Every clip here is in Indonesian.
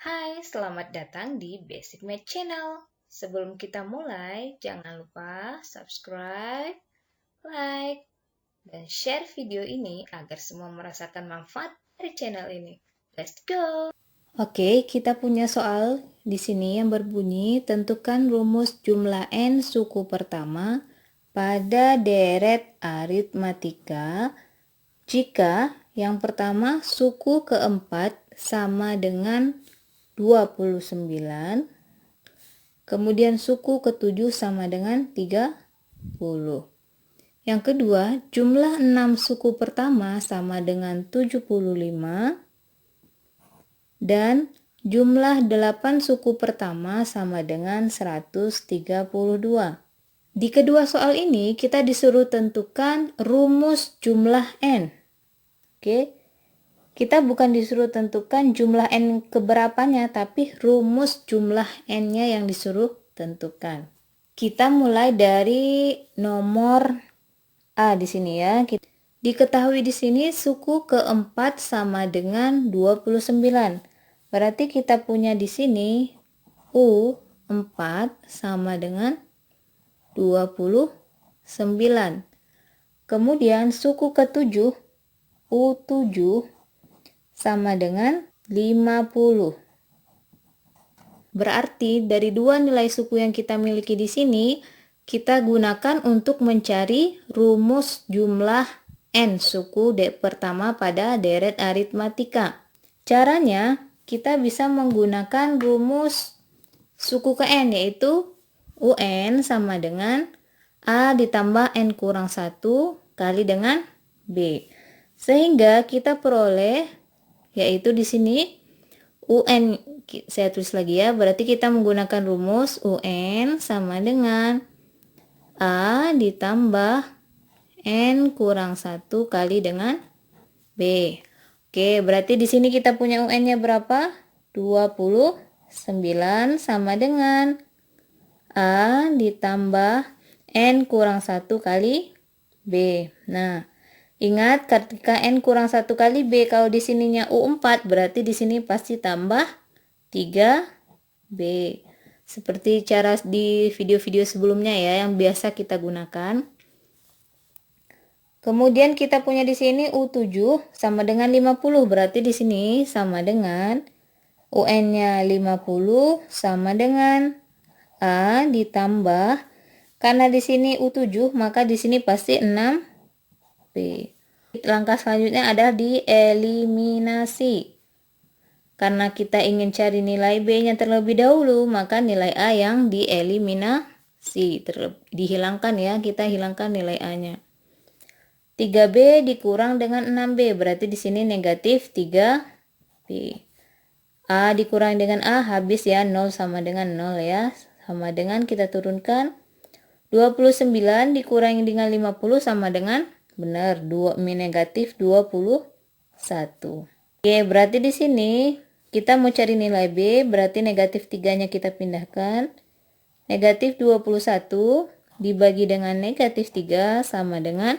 Hai, selamat datang di Basic Math Channel. Sebelum kita mulai, jangan lupa subscribe, like, dan share video ini agar semua merasakan manfaat dari channel ini. Let's go! Oke, kita punya soal di sini yang berbunyi, tentukan rumus jumlah n suku pertama pada deret aritmatika jika yang pertama suku keempat sama dengan 29, kemudian suku ketujuh sama dengan 30. Yang kedua, jumlah 6 suku pertama sama dengan 75, dan jumlah 8 suku pertama sama dengan 132. Di kedua soal ini, kita disuruh tentukan rumus jumlah n. Oke. Kita bukan disuruh tentukan jumlah n keberapanya, tapi rumus jumlah n-nya yang disuruh tentukan. Kita mulai dari nomor A di sini ya. Diketahui di sini suku keempat sama dengan 29. Berarti kita punya di sini U4 sama dengan 29. Kemudian suku ketujuh U7 sama dengan 50. Berarti dari dua nilai suku yang kita miliki di sini, kita gunakan untuk mencari rumus jumlah n suku pertama pada deret aritmatika. Caranya, kita bisa menggunakan rumus suku ke n, yaitu UN sama dengan A ditambah n kurang 1 kali dengan B. Sehingga kita peroleh, yaitu di sini UN, saya tulis lagi ya, berarti kita menggunakan rumus UN sama dengan A ditambah N kurang 1 kali dengan B. Oke, berarti di sini kita punya UN-nya berapa? 29 sama dengan A ditambah N kurang 1 kali B. Nah, ingat ketika n kurang 1 kali B, kalau di sininya U4, berarti di sini pasti tambah 3B. Seperti cara di video-video sebelumnya ya, yang biasa kita gunakan. Kemudian kita punya di sini U7 sama dengan 50, berarti di sini sama dengan UN-nya 50 sama dengan A ditambah, karena di sini U7, maka di sini pasti 6 B. Langkah selanjutnya adalah dieliminasi. Karena kita ingin cari nilai B-nya terlebih dahulu, maka nilai A yang dieliminasi, dihilangkan ya, kita hilangkan nilai A-nya. 3B dikurang dengan 6B, berarti di sini negatif 3B. A dikurang dengan A, habis ya, 0 sama dengan 0 ya. Sama dengan kita turunkan 29 dikurangi dengan 50 sama dengan, benar, 2 negatif 21. Oke, berarti di sini kita mau cari nilai B, berarti negatif 3-nya kita pindahkan. Negatif 21 dibagi dengan negatif 3 sama dengan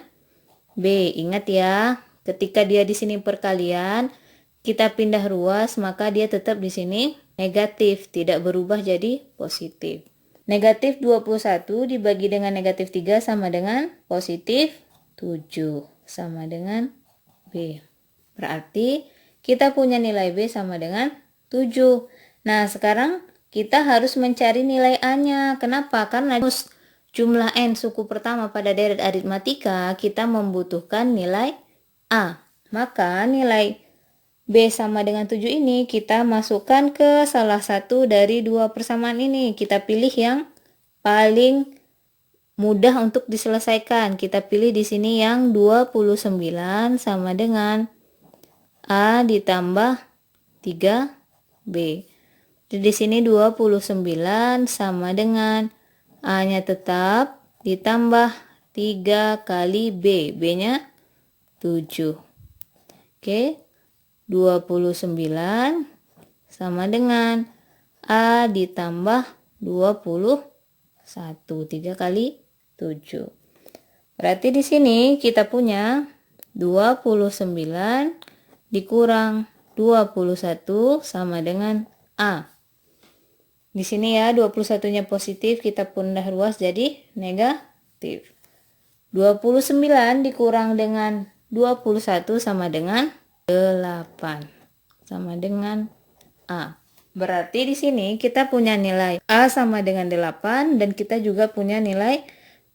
B. Ingat ya, ketika dia di sini perkalian, kita pindah ruas, maka dia tetap di sini negatif, tidak berubah jadi positif. Negatif 21 dibagi dengan negatif 3 sama dengan positif 7 sama dengan B. Berarti kita punya nilai B sama dengan 7. Nah, sekarang kita harus mencari nilai A-nya. Kenapa? Karena jumlah n suku pertama pada deret aritmatika, kita membutuhkan nilai A. Maka nilai B sama dengan 7 ini kita masukkan ke salah satu dari dua persamaan ini. Kita pilih yang paling mudah untuk diselesaikan. Kita pilih di sini yang 29 sama dengan A ditambah 3B. Di sini 29 sama dengan A-nya tetap ditambah 3 kali B. B-nya 7. Oke. 29 sama dengan A ditambah 21. 3 kali 7. Berarti di sini kita punya 29 dikurang 21 sama dengan A. Di sini ya 21-nya positif, kita pundah ruas jadi negatif. 29 dikurang dengan 21 sama dengan 8. Sama dengan A. Berarti di sini kita punya nilai A sama dengan 8 dan kita juga punya nilai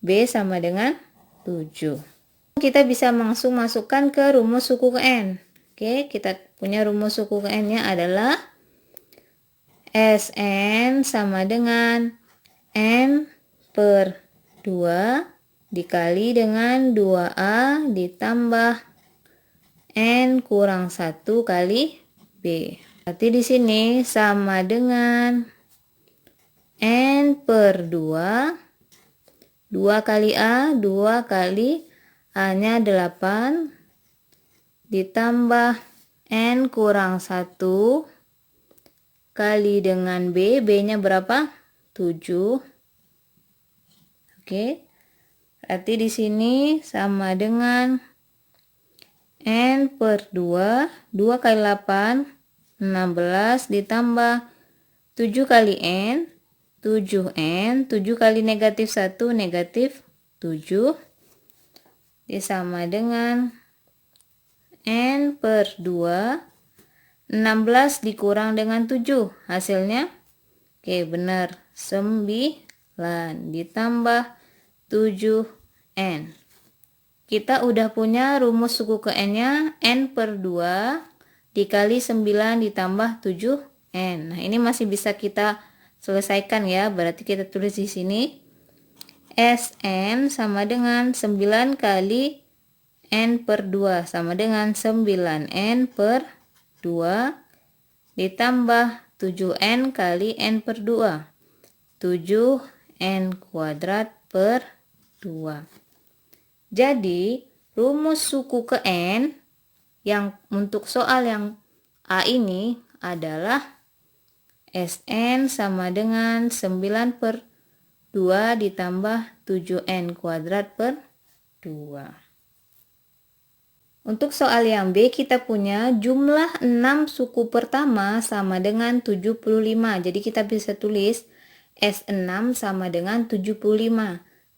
B sama dengan 7. Kita bisa langsung masukkan ke rumus suku ke N. Oke, kita punya rumus suku ke N-nya adalah Sn sama dengan N per 2 dikali dengan 2A ditambah N kurang 1 kali B. Berarti di sini sama dengan N per 2. 2 kali A, 2 kali A-nya 8 ditambah N kurang 1 kali dengan B, B-nya berapa? 7. Oke. Berarti di sini sama dengan N per 2, 2 kali 8, 16 ditambah 7 kali N, 7N, 7 kali negatif 1, negatif 7. Sama dengan N per 2, 16 dikurang dengan 7, hasilnya oke benar 9 ditambah 7N. Kita udah punya rumus suku ke N-nya N per 2 dikali 9 ditambah 7N. Nah ini masih bisa kita selesaikan ya, berarti kita tulis di sini Sn sama dengan 9 kali N per 2 sama dengan 9N per 2 ditambah 7N kali N per 2, 7N kuadrat per 2. Jadi rumus suku ke N yang untuk soal yang A ini adalah Sn sama dengan 9 per 2 ditambah 7N kuadrat per 2. Untuk soal yang B kita punya jumlah 6 suku pertama sama dengan 75. Jadi kita bisa tulis S6 sama dengan 75.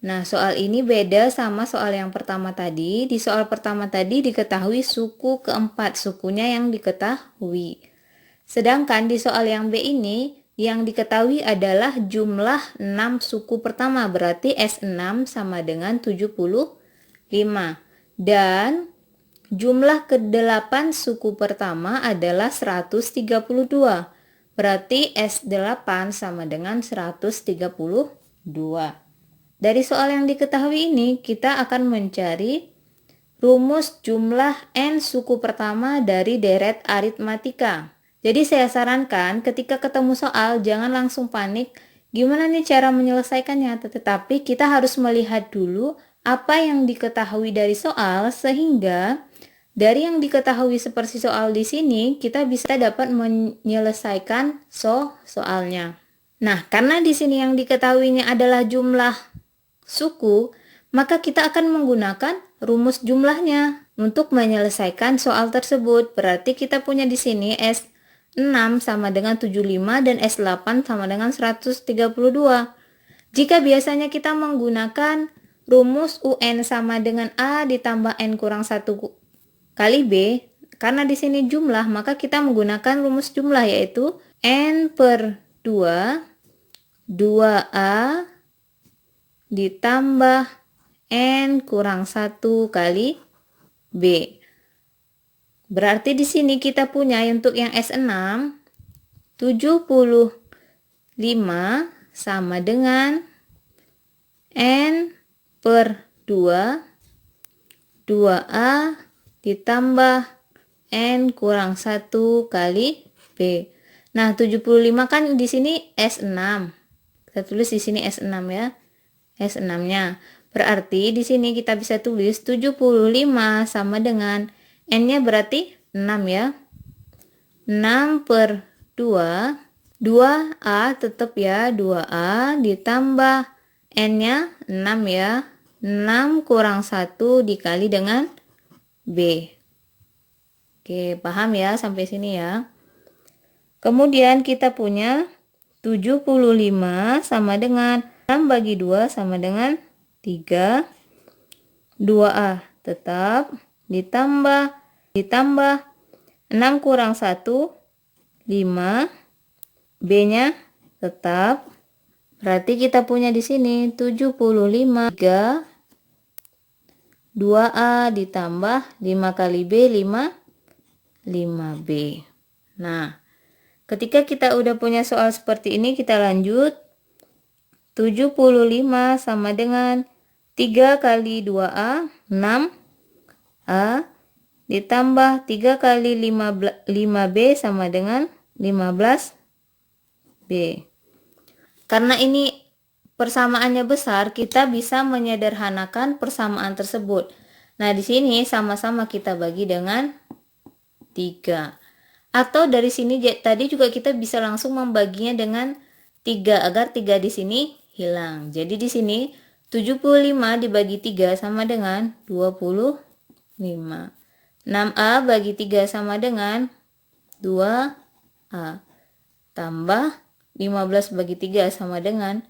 Nah soal ini beda sama soal yang pertama tadi. Di soal pertama tadi diketahui suku keempat, sukunya yang diketahui. Sedangkan di soal yang B ini yang diketahui adalah jumlah 6 suku pertama. Berarti S6 sama dengan 75. Dan jumlah ke-8 suku pertama adalah 132. Berarti S8 sama dengan 132. Dari soal yang diketahui ini, kita akan mencari rumus jumlah N suku pertama dari deret aritmatika. Jadi saya sarankan ketika ketemu soal, jangan langsung panik. Gimana nih cara menyelesaikannya? Tetapi kita harus melihat dulu apa yang diketahui dari soal, sehingga dari yang diketahui seperti soal di sini, kita bisa dapat menyelesaikan soalnya. Nah, karena di sini yang diketahuinya adalah jumlah suku, maka kita akan menggunakan rumus jumlahnya untuk menyelesaikan soal tersebut. Berarti kita punya di sini S6 sama dengan 75 dan S8 sama dengan 132. Jika biasanya kita menggunakan rumus UN sama dengan A ditambah N kurang 1 kali B, karena di sini jumlah, maka kita menggunakan rumus jumlah yaitu N per 2, 2A ditambah N kurang 1 kali B. Berarti di sini kita punya untuk yang S6, 75 sama dengan N per 2, 2A ditambah N kurang 1 kali B. Nah, 75 kan di sini S6. Kita tulis di sini S6 ya. S6-nya. Berarti di sini kita bisa tulis 75 sama dengan N-nya berarti 6 ya. 6 per 2. 2A tetap ya, 2A ditambah N-nya 6 ya. 6 kurang 1 dikali dengan B. Oke, paham ya sampai sini ya. Kemudian kita punya 75 sama dengan 6 bagi 2 sama dengan 3. 2A tetap ditambah 6 kurang 1 5. B-nya tetap. Berarti kita punya di sini 75 3 2A ditambah 5 kali B 5B. Nah, ketika kita udah punya soal seperti ini, kita lanjut. 75 sama dengan 3 kali 2A 6A ditambah 3 kali 5B sama dengan 15B. Karena ini persamaannya besar, kita bisa menyederhanakan persamaan tersebut. Nah, di sini sama-sama kita bagi dengan 3. Atau dari sini tadi juga kita bisa langsung membaginya dengan 3 agar 3 di sini hilang. Jadi di sini 75 dibagi 3 sama dengan 25. 6A bagi 3 sama dengan 2A. Tambah 15 bagi 3 sama dengan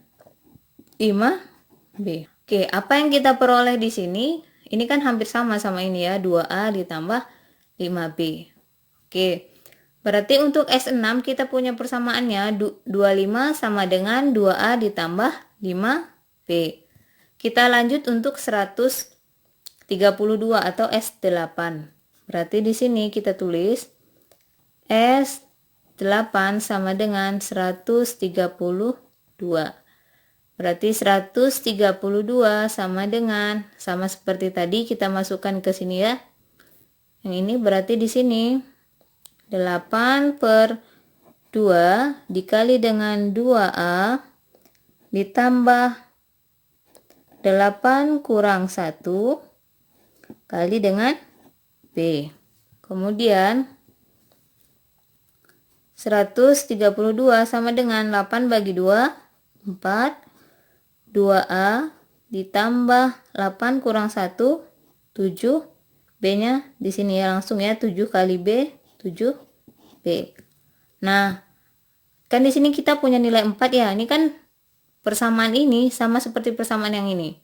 5B. Oke, apa yang kita peroleh di sini? Ini kan hampir sama ini ya, 2A ditambah 5B. Oke. Berarti untuk S6 kita punya persamaannya 25 sama dengan 2A ditambah 5B. Kita lanjut untuk 132 atau S8. Berarti di sini kita tulis S8 sama dengan 132. Berarti 132 sama dengan, sama seperti tadi kita masukkan ke sini ya. Yang ini berarti di sini 8/2 dikali dengan 2A ditambah 8 kurang 1 kali dengan B. Kemudian 132 sama dengan 8 bagi 2 4. 2A ditambah 8 kurang 1 7. B-nya di sini ya langsung ya, 7 kali B 7B. Nah, kan di sini kita punya nilai 4 ya. Ini kan persamaan ini sama seperti persamaan yang ini.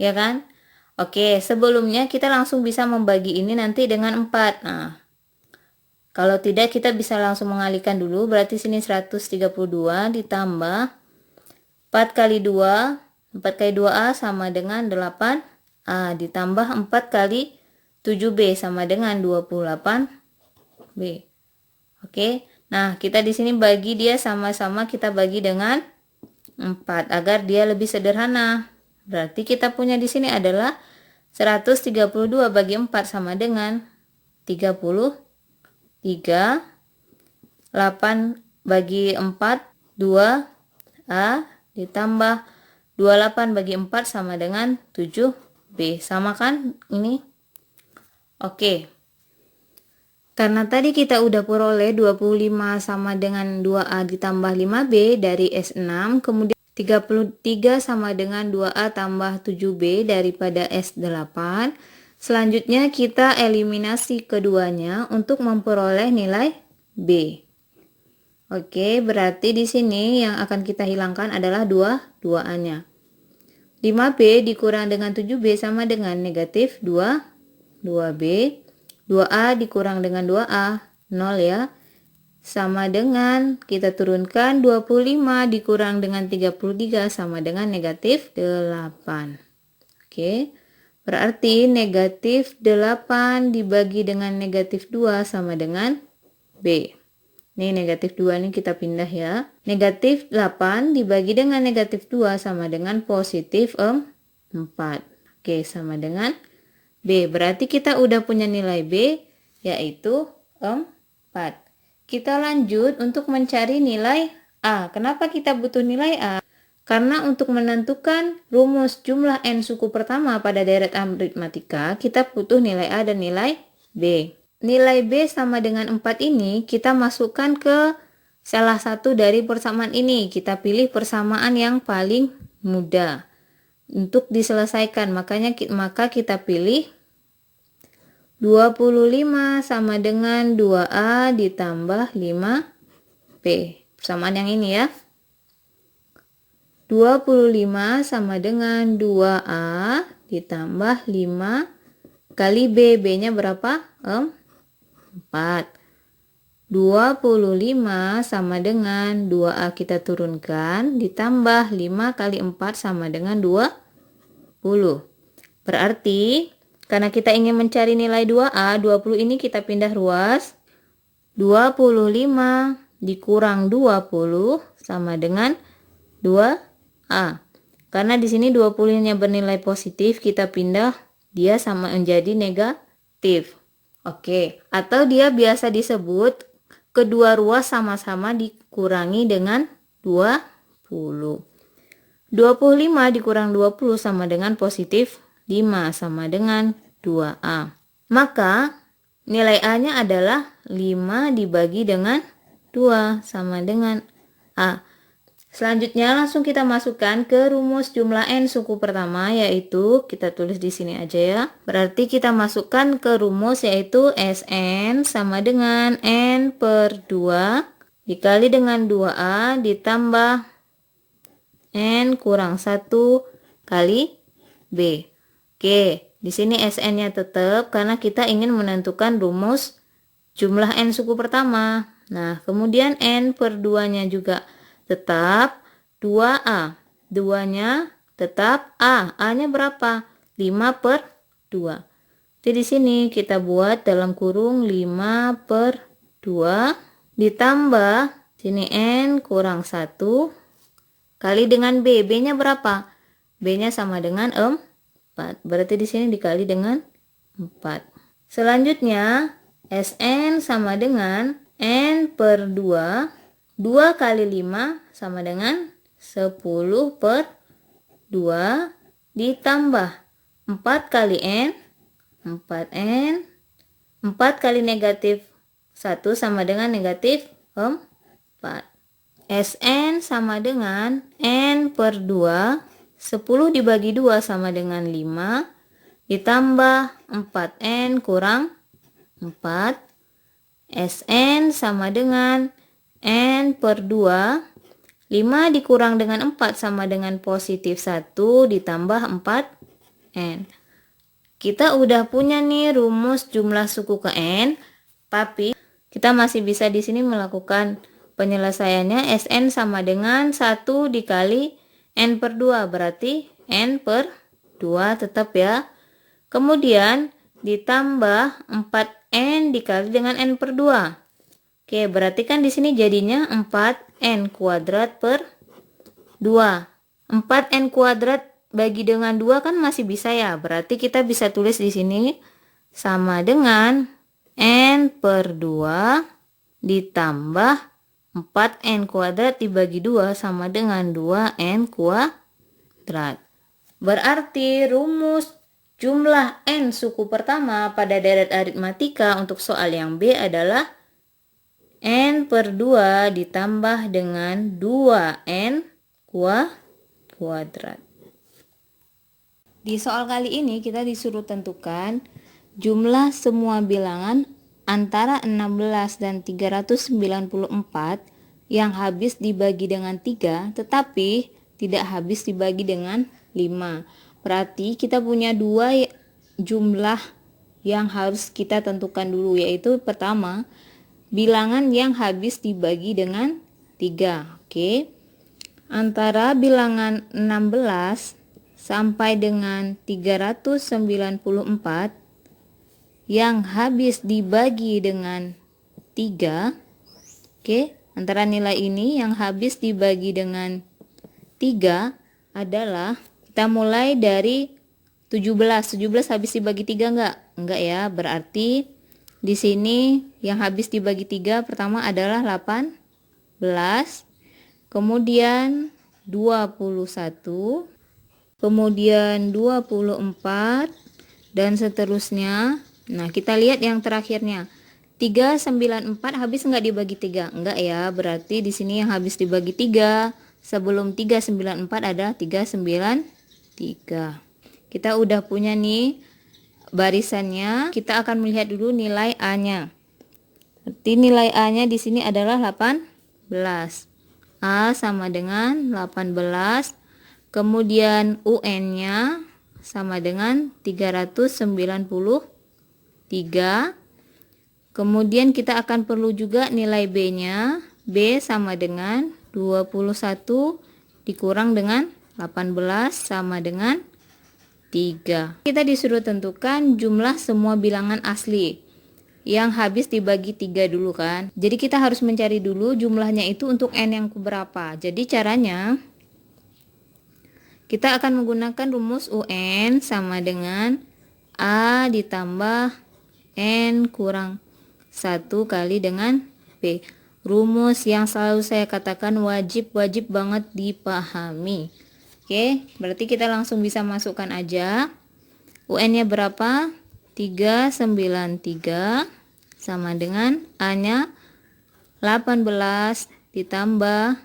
Ya kan? Oke, sebelumnya kita langsung bisa membagi ini nanti dengan 4. Nah, kalau tidak kita bisa langsung mengalihkan dulu. Berarti sini 132 ditambah 4 kali 2, 4 kali 2A sama dengan 8A ditambah 4 kali 7B sama dengan 28B. Oke. Nah, kita di sini bagi dia sama-sama kita bagi dengan 4 agar dia lebih sederhana. Berarti kita punya di sini adalah 132 bagi 4 sama dengan 33. 8 bagi 4 2A ditambah 28 bagi 4 sama dengan 7B. Sama kan ini? Oke. Karena tadi kita udah peroleh 25 sama dengan 2A ditambah 5B dari S6, kemudian 33 sama dengan 2A tambah 7B daripada S8. Selanjutnya kita eliminasi keduanya untuk memperoleh nilai B. Oke, berarti di sini yang akan kita hilangkan adalah 2A-nya. 5B dikurang dengan 7B sama dengan negatif 2B. 2A dikurang dengan 2A, 0 ya. Sama dengan kita turunkan 25 dikurang dengan 33 sama dengan negatif 8. Oke, berarti negatif 8 dibagi dengan negatif 2 sama dengan B. Ini negatif 2 ini kita pindah ya. Negatif 8 dibagi dengan negatif 2 sama dengan positif 4. Oke, sama dengan B. Berarti kita udah punya nilai B, yaitu 4. Kita lanjut untuk mencari nilai A. Kenapa kita butuh nilai A? Karena untuk menentukan rumus jumlah n suku pertama pada deret aritmatika, kita butuh nilai A dan nilai B. Nilai B sama dengan 4 ini kita masukkan ke salah satu dari persamaan ini. Kita pilih persamaan yang paling mudah untuk diselesaikan, maka kita pilih 25 sama dengan 2A ditambah 5B. P. Persamaan yang ini ya. 25 sama dengan 2A ditambah 5 kali B. B-nya berapa? 4. 25 sama dengan 2A kita turunkan ditambah 5 kali 4 sama dengan 20. Berarti karena kita ingin mencari nilai 2A, 20 ini kita pindah ruas. 25 dikurang 20 sama dengan 2A. Karena di sini 20-nya bernilai positif, kita pindah dia sama menjadi negatif. Oke, atau dia biasa disebut kedua ruas sama-sama dikurangi dengan 20. 25 dikurang 20 sama dengan positif 5 sama dengan 2A. Maka nilai A-nya adalah 5 dibagi dengan 2 sama dengan A. Selanjutnya langsung kita masukkan ke rumus jumlah n suku pertama, yaitu kita tulis di sini aja ya. Berarti kita masukkan ke rumus yaitu Sn sama dengan n per 2 dikali dengan 2A ditambah n kurang 1 kali B. Oke, di sini Sn-nya tetap karena kita ingin menentukan rumus jumlah n suku pertama. Nah, kemudian n per 2-nya juga tetap 2A. 2-nya tetap A. A-nya berapa? 5 per 2. Jadi di sini kita buat dalam kurung 5 per 2 ditambah sini n kurang 1 kali dengan B. B-nya berapa? B-nya sama dengan 4. Berarti di sini dikali dengan 4. Selanjutnya Sn sama dengan n per 2. 2 kali 5 sama dengan 10 per 2 ditambah 4 kali n, 4n, 4 kali negatif 1 sama dengan negatif 4. Sn sama dengan n per 2, 10 dibagi 2 sama dengan 5, ditambah 4n kurang 4. Sn sama dengan n per 2, 5 dikurang dengan 4 sama dengan positif 1 ditambah 4n. Kita udah punya nih rumus jumlah suku ke n, tapi kita masih bisa di sini melakukan penyelesaiannya. Sn sama dengan 1 dikali n per 2, berarti n per 2 tetap ya. Kemudian ditambah 4n dikali dengan n per 2. Oke, berarti kan di sini jadinya 4n kuadrat per 2. 4n kuadrat bagi dengan 2 kan masih bisa ya. Berarti kita bisa tulis di sini sama dengan n per 2 ditambah 4n kuadrat dibagi 2 sama dengan 2n kuadrat. Berarti rumus jumlah n suku pertama pada deret aritmatika untuk soal yang B adalah n per 2 ditambah dengan 2n kuadrat. Di soal kali ini kita disuruh tentukan jumlah semua bilangan antara 16 dan 394 yang habis dibagi dengan 3 tetapi tidak habis dibagi dengan 5. Berarti kita punya dua jumlah yang harus kita tentukan dulu, yaitu pertama bilangan yang habis dibagi dengan 3. Oke. Antara bilangan 16 sampai dengan 394 yang habis dibagi dengan 3. Oke, antara nilai ini yang habis dibagi dengan 3 adalah, kita mulai dari 17. 17 habis dibagi 3 enggak? Enggak ya. Berarti di sini yang habis dibagi 3 pertama adalah 18, kemudian 21, kemudian 24, dan seterusnya. Nah, kita lihat yang terakhirnya. 394 habis enggak dibagi 3? Enggak ya. Berarti di sini yang habis dibagi 3 sebelum 394 ada 393. Kita udah punya nih barisannya. Kita akan melihat dulu nilai A-nya. Berarti nilai A-nya di sini adalah 18. A sama dengan 18. Kemudian UN-nya sama dengan 393. Kemudian kita akan perlu juga nilai B-nya. B sama dengan 21 dikurang dengan 18 sama dengan 3. Kita disuruh tentukan jumlah semua bilangan asli yang habis dibagi 3 dulu kan. Jadi kita harus mencari dulu jumlahnya itu untuk N yang berapa. Jadi caranya kita akan menggunakan rumus UN sama dengan A ditambah N kurang 1 kali dengan B. Rumus yang selalu saya katakan wajib banget dipahami. Oke, berarti kita langsung bisa masukkan aja. UN-nya berapa? 393 sama dengan A-nya 18 ditambah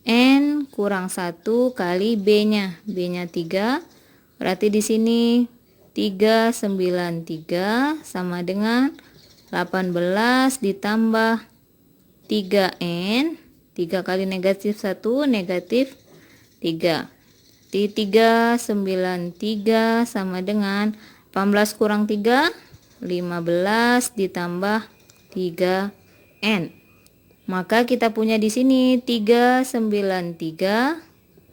N kurang 1 kali B-nya. B-nya 3. Berarti di sini 393 sama dengan 18 ditambah 3N. 3 kali negatif 1 negatif 3. Di 393 sama dengan 18 kurang 3 15 ditambah 3N. Maka kita punya di sini 393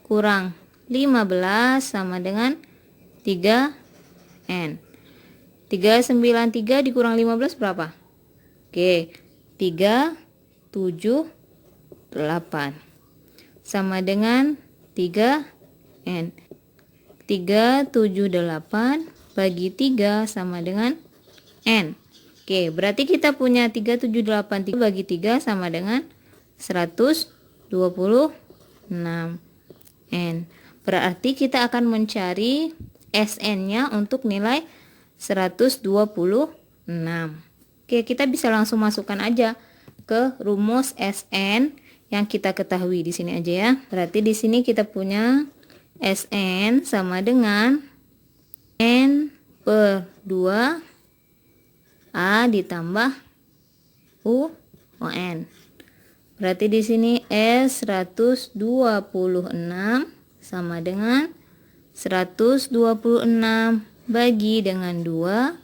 kurang 15 sama dengan 3N. 393 dikurang 15 berapa? Oke, 378 sama dengan 3N. 378 bagi 3 sama dengan N. Oke, berarti kita punya 378 bagi 3 sama dengan 126 N. Berarti kita akan mencari SN-nya untuk nilai 126. Oke, kita bisa langsung masukkan aja ke rumus SN yang kita ketahui di sini aja ya. Berarti di sini kita punya SN sama dengan N per 2 A ditambah UN. Berarti di sini S 126 sama dengan 126 bagi dengan 2.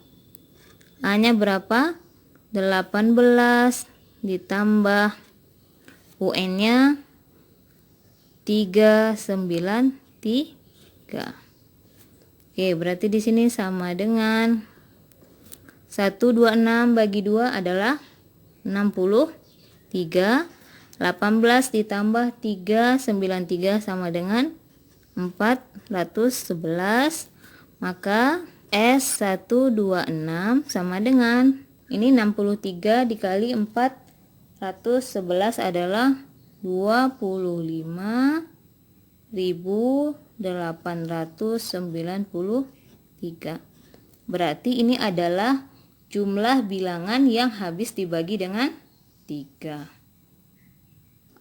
A-nya berapa? 18 ditambah UN-nya 393. Oke, berarti di sini sama dengan 126 bagi 2 adalah 63. 18 ditambah 393 sama dengan 411. Maka S126 sama dengan ini 63 dikali 411 adalah 25.893. Berarti ini adalah jumlah bilangan yang habis dibagi dengan 3.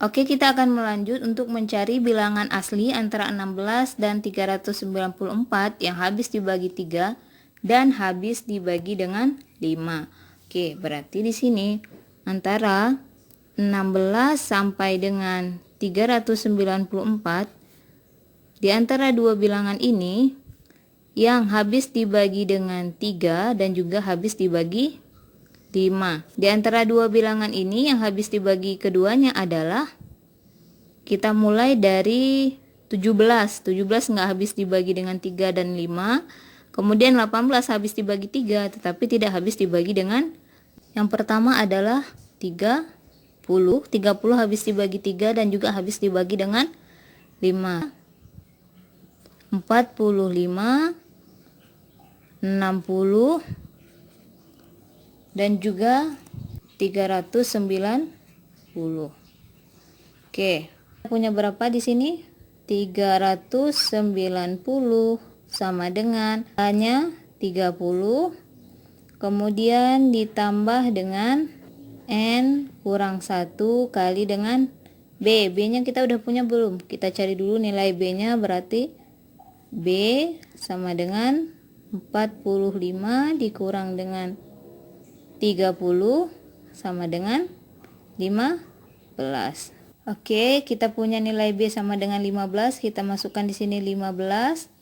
Oke, kita akan melanjut untuk mencari bilangan asli antara 16 dan 394 yang habis dibagi 3 dan habis dibagi dengan 5. Oke, berarti di sini antara 16 sampai dengan 394, di antara dua bilangan ini yang habis dibagi dengan 3 dan juga habis dibagi 5. Di antara dua bilangan ini yang habis dibagi keduanya adalah, kita mulai dari 17. 17 nggak habis dibagi dengan 3 dan 5. Kemudian 18 habis dibagi 3 tetapi tidak habis dibagi dengan, yang pertama adalah 30. 30 habis dibagi 3 dan juga habis dibagi dengan 5. 45, 60 dan juga 390. Oke, punya berapa di sini? 390 sama dengan A-nya 30, kemudian ditambah dengan N kurang 1 kali dengan B. B-nya kita udah punya belum? Kita cari dulu nilai B-nya, berarti B sama dengan 45 dikurang dengan 30 sama dengan 15. Oke, kita punya nilai B sama dengan 15. Kita masukkan di sini 15.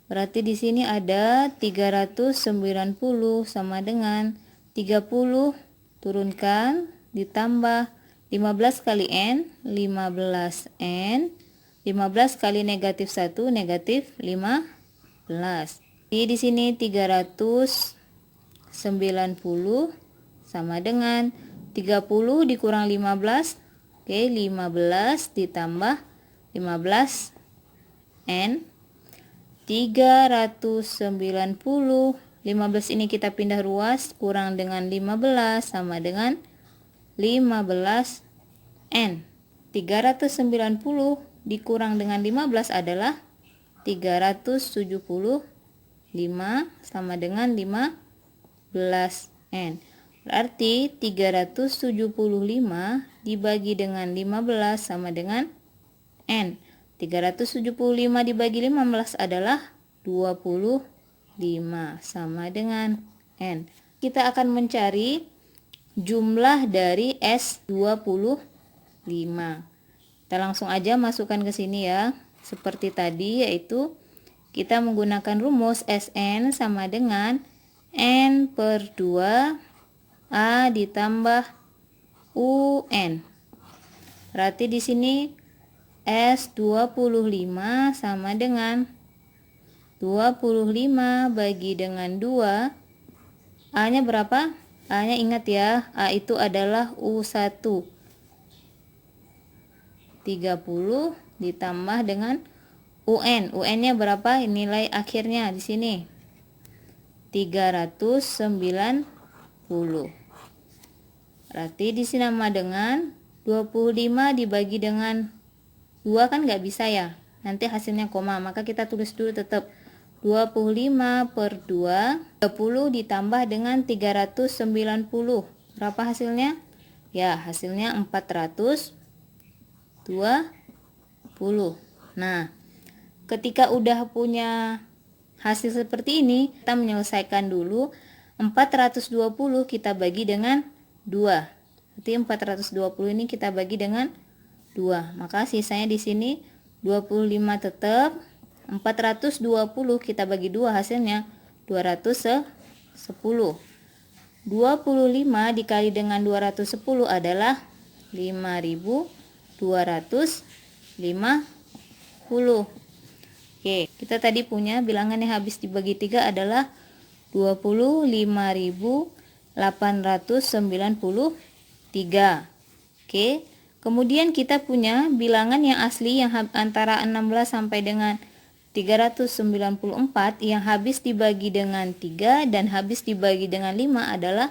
Berarti di sini ada 390 sama dengan 30 turunkan ditambah 15 kali N, 15N. 15 kali negatif 1, negatif 15. Jadi di sini 390 sama dengan 30 dikurang 15. Oke, 15 ditambah 15 N. 390. 15 ini kita pindah ruas, kurang dengan 15 sama dengan 15 N. 390 dikurang dengan 15 adalah 375 sama dengan 15 N. Berarti 375 dibagi dengan 15 sama dengan N. 375 dibagi 15 adalah 25 sama dengan N. Kita akan mencari jumlah dari S25. Kita langsung aja masukkan ke sini ya. Seperti tadi, yaitu kita menggunakan rumus Sn sama dengan N per 2 A ditambah UN. Berarti di sini S25 sama dengan 25 bagi dengan 2. A-nya berapa? A-nya ingat ya, A itu adalah U1. 30 ditambah dengan UN. UN-nya berapa? Nilai akhirnya di sini 390. Berarti di sini sama dengan 25 dibagi dengan 2 kan nggak bisa ya. Nanti hasilnya koma, maka kita tulis dulu tetap 25 per 2. 30 ditambah dengan 390. Berapa hasilnya? Ya, hasilnya 420. Nah, ketika udah punya hasil seperti ini, kita menyelesaikan dulu. 420 kita bagi dengan 2. Berarti 420 ini kita bagi dengan 2. Maka sisanya di sini 25 tetap. 420 kita bagi 2 hasilnya 210. 25 dikali dengan 210 adalah 5250. Oke, kita tadi punya bilangan yang habis dibagi 3 adalah 25.893. Oke, kemudian kita punya bilangan yang asli yang antara 16 sampai dengan 394 yang habis dibagi dengan 3 dan habis dibagi dengan 5 adalah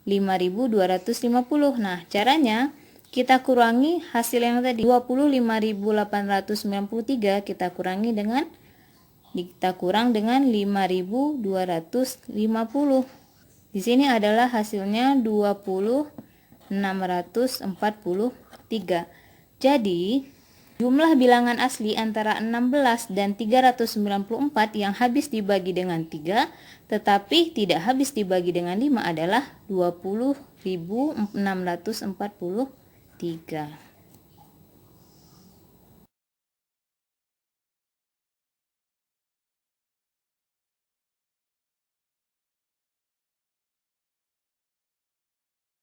5250. Nah, caranya kita kurangi hasil yang tadi 25.893 kita kurang dengan 5250. Di sini adalah hasilnya 20.643. Jadi jumlah bilangan asli antara 16 dan 394 yang habis dibagi dengan 3 tetapi tidak habis dibagi dengan 5 adalah 20.643.